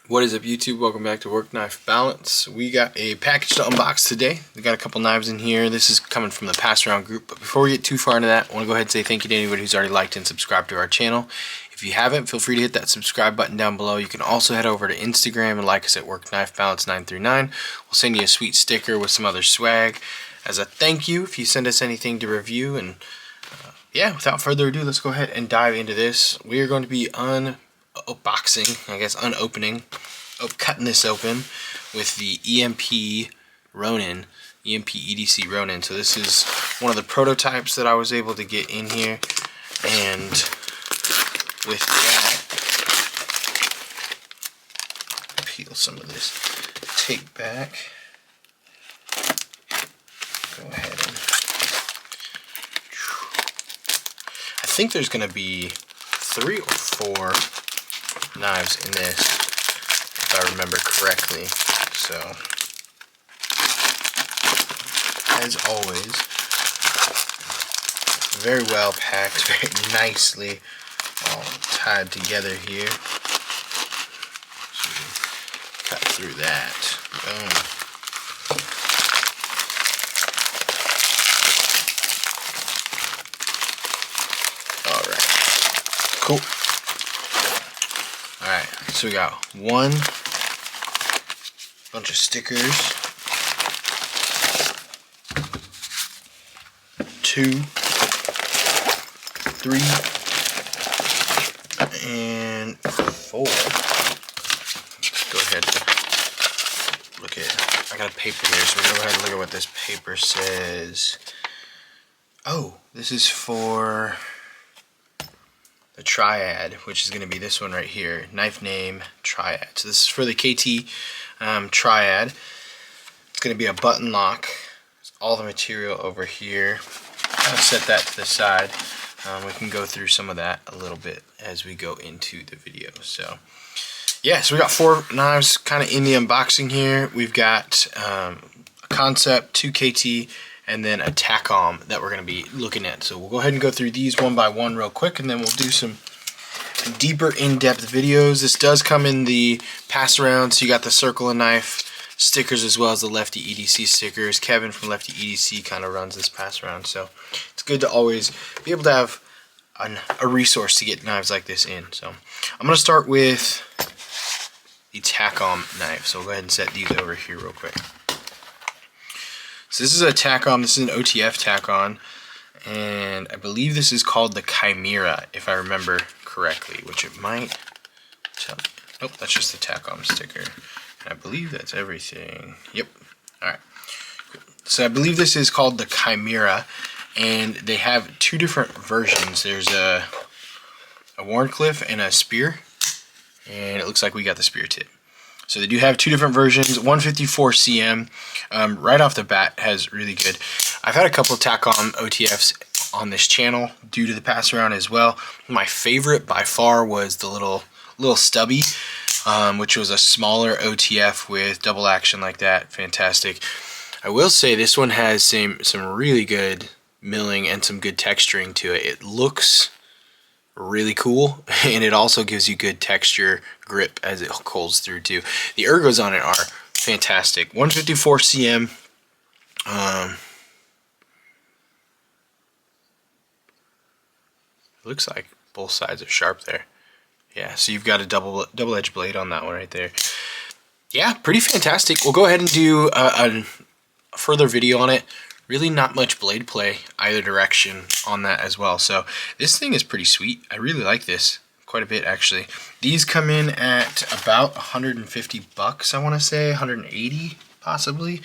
What is up, YouTube? Welcome back to Work Knife Balance. We got a package to unbox today. We got a couple knives in here. This is coming from the Pass Around group. But before we get too far into that, I want to go ahead and say thank you to anybody who's already liked and subscribed to our channel. If you haven't, feel free to hit that subscribe button down below. You can also head over to Instagram and like us at Work Knife Balance 939. We'll send you a sweet sticker with some other swag as a thank you if you send us anything to review. And yeah, without further ado, let's go ahead and dive into this. We are going to be cutting this open with the EMP Ronin, EMP EDC Ronin. So this is one of the prototypes that I was able to get in here, and with that, peel some of this tape back. Go ahead and I think there's going to be 3 or 4 knives in this, if I remember correctly. So, as always, very well packed, very nicely all tied together here. So cut through that. Boom. Alright. Cool. Alright, so we got one bunch of stickers, 2, 3, and 4. Let's go ahead and look at, I got a paper here, so we're going to go ahead and look at what this paper says. Oh, this is for the Triad, which is going to be this one right here, knife name Triad. So this is for the KT Triad. It's going to be a button lock. There's all the material over here. I'll set that to the side. We can go through some of that a little bit as we go into the video. So yeah, so we got 4 knives kind of in the unboxing here. We've got a Concept, 2 KT, and then a TACOM that we're going to be looking at. So we'll go ahead and go through these one by one real quick, and then we'll do some deeper in-depth videos. This does come in the pass around, so you got the Circle and Knife stickers as well as the Lefty EDC stickers. Kevin from Lefty EDC kind of runs this pass around, so it's good to always be able to have a resource to get knives like this in. So I'm going to start with the TACOM knife, so we'll go ahead and set these over here real quick. So this is a TACOM, this is an OTF TACOM, and I believe this is called the Chimera, if I remember correctly, which it might tell me. Nope, that's just the TACOM sticker. And I believe that's everything. Yep. Alright. Cool. So I believe this is called the Chimera, and they have 2 different versions. There's a Warncliffe and a Spear, and it looks like we got the Spear tip. So they do have 2 different versions. 154 cm, right off the bat, has really good. I've had a couple of TACOM OTFs on this channel due to the pass around as well. My favorite by far was the little stubby, which was a smaller OTF with double action like that. Fantastic. I will say this one has some really good milling and some good texturing to it. It looks really cool, and it also gives you good texture grip as it holds through too. The ergos on it are fantastic. 154 cm. Looks like both sides are sharp there. Yeah, so you've got a double-edged blade on that one right there. Yeah, pretty fantastic. We'll go ahead and do a further video on it. Really not much blade play either direction on that as well. So this thing is pretty sweet. I really like this quite a bit, actually. These come in at about 150 bucks, I want to say, 180 possibly,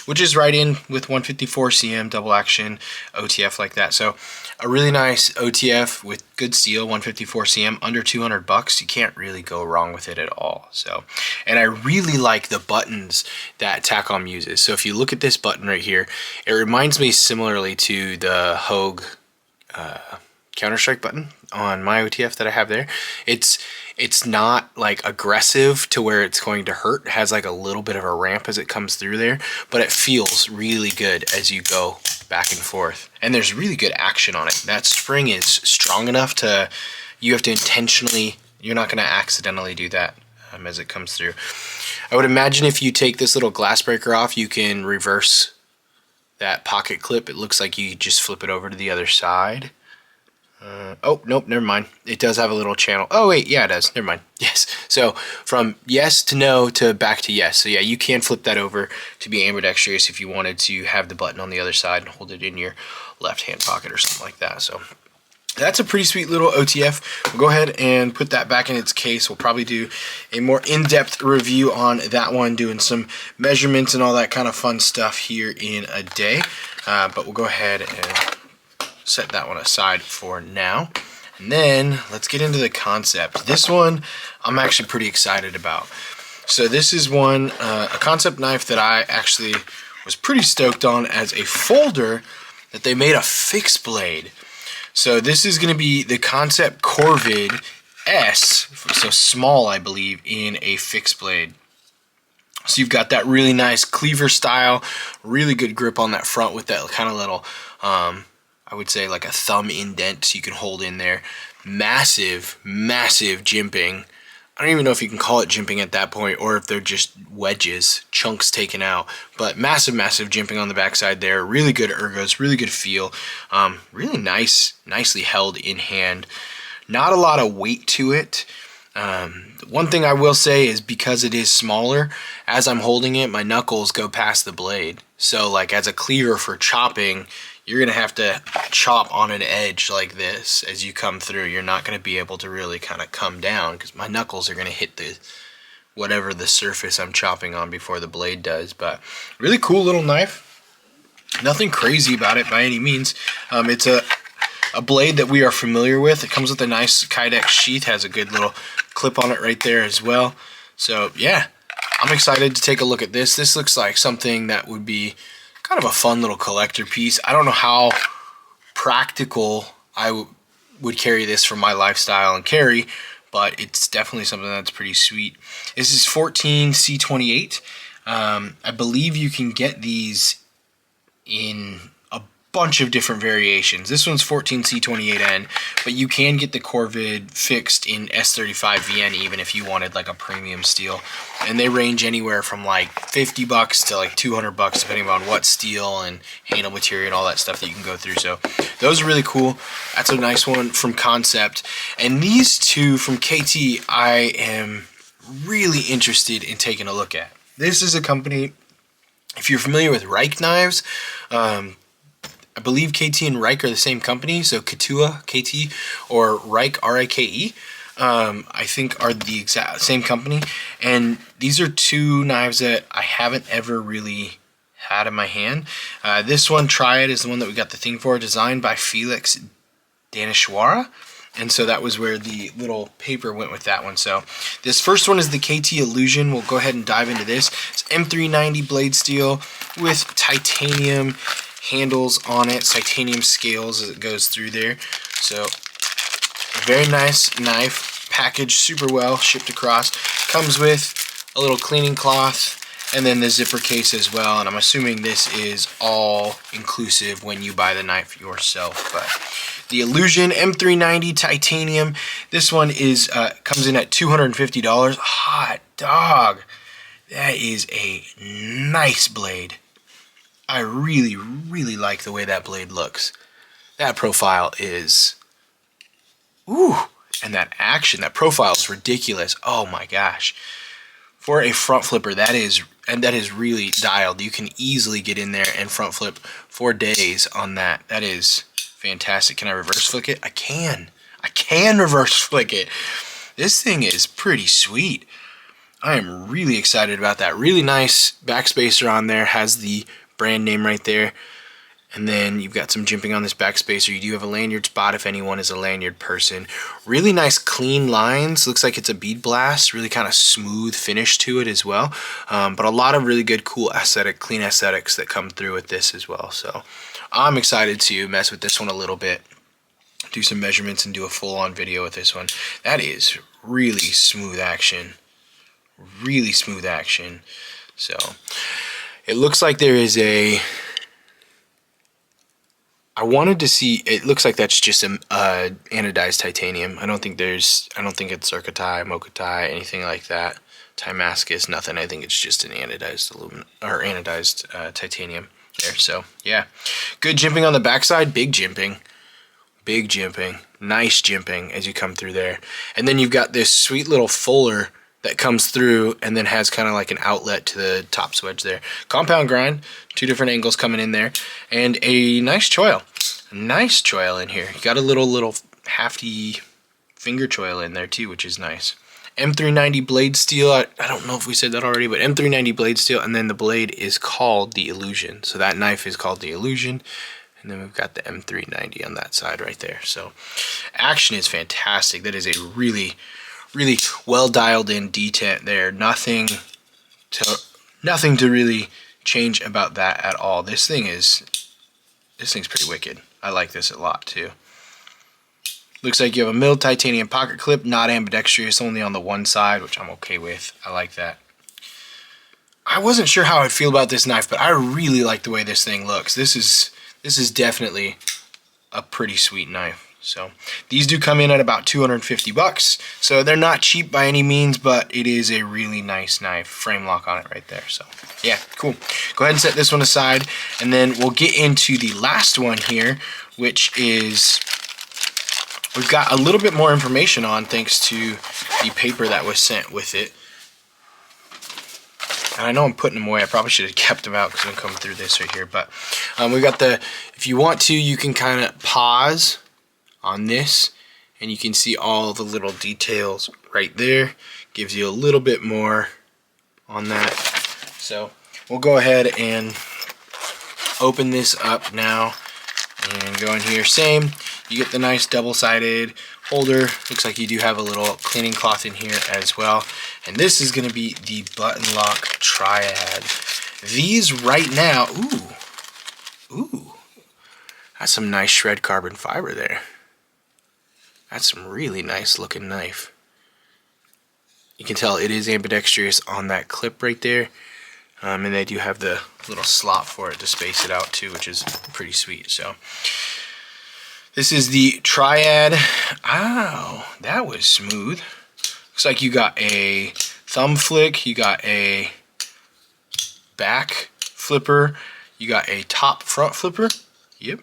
which is right in with 154 cm double action OTF like that. So a really nice OTF with good steel, 154 cm, under 200 bucks. You can't really go wrong with it at all. So, and I really like the buttons that TACOM uses. So if you look at this button right here, it reminds me similarly to the Hogue Counter-Strike button on my OTF that I have there. It's not like aggressive to where it's going to hurt. It has like a little bit of a ramp as it comes through there, but it feels really good as you go back and forth. And there's really good action on it. That spring is strong enough to, you have to intentionally, you're not going to accidentally do that. as it comes through. I would imagine if you take this little glass breaker off, you can reverse that pocket clip. It looks like you just flip it over to the other side. Oh, nope, never mind. It does have a little channel. Oh, wait, yeah, it does. Never mind. Yes. So from yes to no to back to yes. So yeah, you can flip that over to be ambidextrous if you wanted to have the button on the other side and hold it in your left-hand pocket or something like that. So that's a pretty sweet little OTF. We'll go ahead and put that back in its case. We'll probably do a more in-depth review on that one, doing some measurements and all that kind of fun stuff here in a day. But we'll go ahead and set that one aside for now. And then let's get into the concept. This one I'm actually pretty excited about. So this is one, a concept knife that I actually was pretty stoked on as a folder that they made a fixed blade. So this is going to be the Concept Corvid S, so small I believe, in a fixed blade. So you've got that really nice cleaver style, really good grip on that front with that kind of little, I would say like a thumb indent so you can hold in there. Massive, massive jimping. I don't even know if you can call it jimping at that point or if they're just wedges, chunks taken out. But massive, massive jimping on the backside there. Really good ergos, really good feel. Really nice, nicely held in hand. Not a lot of weight to it. One thing I will say is because it is smaller, as I'm holding it, my knuckles go past the blade. So like as a cleaver for chopping, you're going to have to chop on an edge like this as you come through. You're not going to be able to really kind of come down because my knuckles are going to hit the whatever the surface I'm chopping on before the blade does. But really cool little knife. Nothing crazy about it by any means. It's a blade that we are familiar with. It comes with a nice Kydex sheath, has a good little clip on it right there as well. So yeah, I'm excited to take a look at this. This looks like something that would be kind of a fun little collector piece. I don't know how practical I would carry this for my lifestyle and carry, but it's definitely something that's pretty sweet. This is 14C28. I believe you can get these in a bunch of different variations. This one's 14C28N, but you can get the Corvid fixed in S35VN even if you wanted like a premium steel. And they range anywhere from like $50 to like $200 depending on what steel and handle material and all that stuff that you can go through. So those are really cool. That's a nice one from Concept. And these two from KT I am really interested in taking a look at. This is a company, if you're familiar with Reich knives, I believe KT and Reich are the same company, so Katua, KT, or Reich, R-I-K-E, I think are the exact same company. And these are two knives that I haven't ever really had in my hand. This one, Triad, is the one that we got the thing for, designed by Felix Danishwara. And so that was where the little paper went with that one. So this first one is the KT Illusion. We'll go ahead and dive into this. It's M390 blade steel with titanium handles on it, titanium scales as it goes through there. So very nice knife, packaged super well, shipped across. Comes with a little cleaning cloth and then the zipper case as well. And I'm assuming this is all inclusive when you buy the knife yourself. But the Illusion M390 titanium, this one is comes in at $250. Hot dog, that is a nice blade. I really, really like the way that blade looks. That profile is, ooh, and that action, that profile is ridiculous. Oh my gosh. For a front flipper, that is really dialed. You can easily get in there and front flip for days on that. That is fantastic. Can I reverse flick it? I can. I can reverse flick it. This thing is pretty sweet. I am really excited about that. Really nice backspacer on there. Has the brand name right there. And then you've got some jimping on this backspacer. You do have a lanyard spot if anyone is a lanyard person. Really nice clean lines. Looks like it's a bead blast. Really kind of smooth finish to it as well. But a lot of really good, cool aesthetic, clean aesthetics that come through with this as well. So I'm excited to mess with this one a little bit. Do some measurements and do a full-on video with this one. That is really smooth action. Really smooth action. So it looks like there is a I wanted to see, it looks like that's just an anodized titanium. I don't think it's zircotai, mochatai, anything like that. Timascus, nothing. I think it's just an anodized aluminum or anodized titanium there. So yeah, good jimping on the backside. Big jimping, nice jimping as you come through there. And then you've got this sweet little fuller that comes through and then has kind of like an outlet to the top swedge there. Compound grind, 2 different angles coming in there, and a nice choil. A nice choil in here. You got a little hafty finger choil in there too, which is nice. M390 blade steel. I don't know if we said that already, but M390 blade steel, and then the blade is called the Illusion. So that knife is called the Illusion, and then we've got the M390 on that side right there. So action is fantastic. That is a really well dialed in detent there. Nothing to really change about that at all. This thing's pretty wicked. I like this a lot too. Looks like you have a milled titanium pocket clip, not ambidextrous, only on the one side, which I'm okay with. I like that. I wasn't sure how I'd feel about this knife, but I really like the way this thing looks. This is definitely a pretty sweet knife. So these do come in at about 250 bucks. So they're not cheap by any means, but it is a really nice knife. Frame lock on it right there. So yeah, cool. Go ahead and set this one aside, and then we'll get into the last one here, which is we've got a little bit more information on thanks to the paper that was sent with it. And I know I'm putting them away. I probably should have kept them out because I'm coming through this right here. But we got if you want to, you can kind of pause on this and you can see all the little details right there. Gives you a little bit more on that. So we'll go ahead and open this up now and go in here. Same, you get the nice double-sided holder. Looks like you do have a little cleaning cloth in here as well. And this is going to be the button lock triad. These right now, ooh, that's some nice shred carbon fiber there. That's some really nice looking knife. You can tell it is ambidextrous on that clip right there. And they do have the little slot for it to space it out too, which is pretty sweet. So this is the triad. Ow, that was smooth. Looks like you got a thumb flick, you got a back flipper, you got a top front flipper. Yep.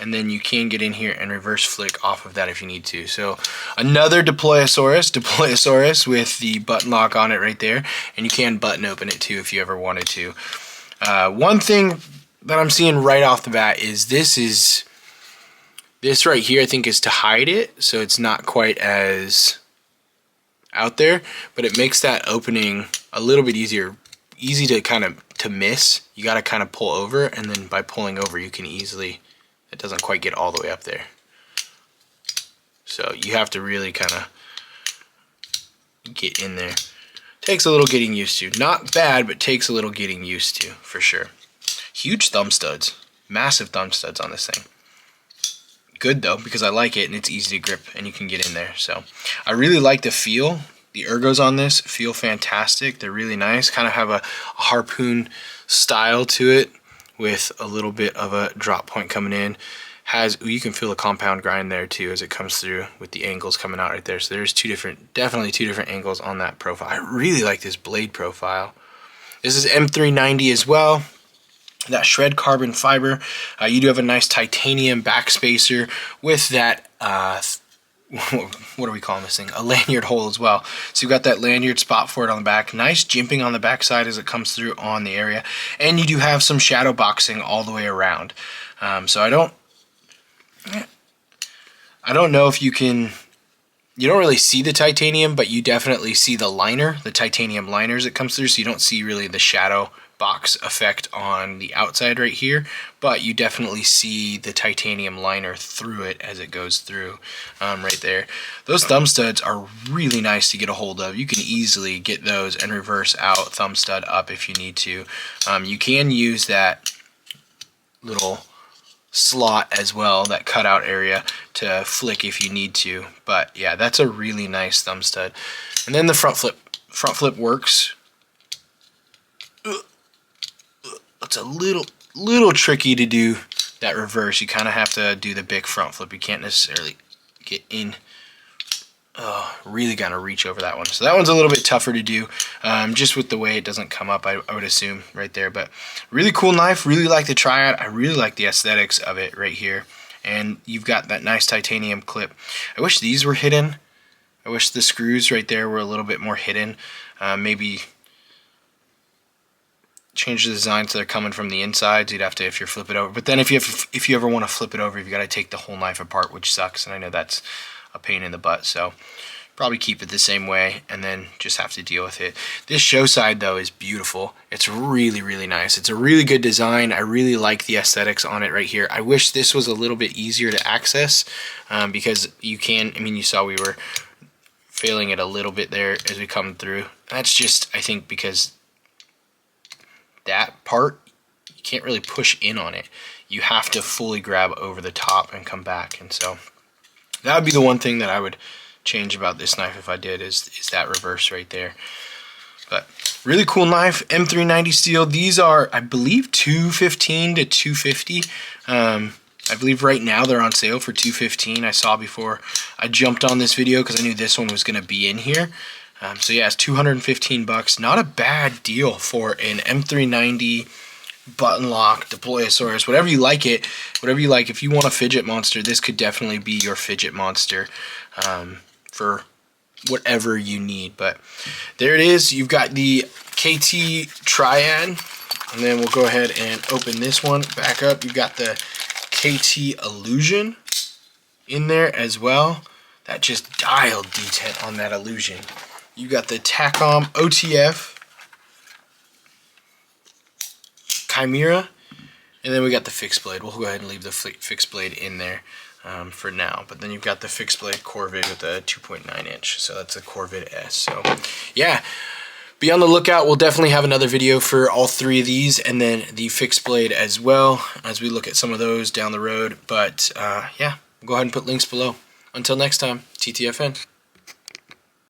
And then you can get in here and reverse flick off of that if you need to. So another Deployosaurus with the button lock on it right there. And you can button open it too if you ever wanted to. One thing that I'm seeing right off the bat is this right here I think is to hide it. So it's not quite as out there. But it makes that opening a little bit easier. Easy to kind of miss. You got to kind of pull over. And then by pulling over you can easily... It doesn't quite get all the way up there. So you have to really kind of get in there. Takes a little getting used to. Not bad, but takes a little getting used to, for sure. Huge thumb studs. Massive thumb studs on this thing. Good though, because I like it and it's easy to grip and you can get in there. So I really like the feel. The ergos on this feel fantastic. They're really nice. Kind of have a harpoon style to it, with a little bit of a drop point coming in. You can feel the compound grind there too as it comes through with the angles coming out right there. So there's definitely two different angles on that profile. I really like this blade profile. This is M390 as well. That shred carbon fiber. You do have a nice titanium backspacer with that what are we calling this thing? A lanyard hole as well. So you've got that lanyard spot for it on the back. Nice jimping on the back side as it comes through on the area. And you do have some shadow boxing all the way around. So I don't know if you don't really see the titanium, but you definitely see the liner, the titanium liners that comes through. So you don't see really the shadow box effect on the outside right here, but you definitely see the titanium liner through it as it goes through right there. Those thumb studs are really nice to get a hold of. You can easily get those and reverse out thumb stud up if you need to. You can use that little slot as well, that cutout area, to flick if you need to. But yeah, that's a really nice thumb stud. And then the front flip works. It's a little tricky to do that reverse, you kind of have to do the big front flip. You can't necessarily get in. Really got to reach over that one. So that one's a little bit tougher to do, just with the way it doesn't come up, I would assume, right there. But really cool knife. Really like the Triad. I really like the aesthetics of it right here. And you've got that nice titanium clip. I wish these were hidden. I wish the screws right there were a little bit more hidden. Maybe change the design so they're coming from the inside. So you'd have to, if you flip it over. But then if you ever want to flip it over, you've got to take the whole knife apart, which sucks. And I know that's a pain in the butt. So probably keep it the same way and then just have to deal with it. This show side though is beautiful. It's really, really nice. It's a really good design. I really like the aesthetics on it right here. I wish this was a little bit easier to access, because you can, I mean, you saw we were failing it a little bit there as we come through. That's just, I think, because that part, you can't really push in on it. You have to fully grab over the top and come back. And so that would be the one thing that I would change about this knife if I did, is that reverse right there. But really cool knife, M390 steel. These are, I believe, $215 to $250. I believe right now they're on sale for $215. I saw before I jumped on this video because I knew this one was going to be in here. So yeah, it's $215. Not a bad deal for an M390 button lock, Deployosaurus, whatever you like it, whatever you like. If you want a fidget monster, this could definitely be your fidget monster for whatever you need. But there it is. You've got the KT Triad, and then we'll go ahead and open this one back up. You've got the KT Illusion in there as well. That just dialed detent on that Illusion. You got the Tacom OTF Chimera, and then we got the fixed blade. We'll go ahead and leave the fixed blade in there for now. But then you've got the fixed blade Corvid with a 2.9 inch. So that's a Corvid S. So yeah, be on the lookout. We'll definitely have another video for all three of these, and then the fixed blade as well, as we look at some of those down the road. But yeah, we'll go ahead and put links below. Until next time, TTFN.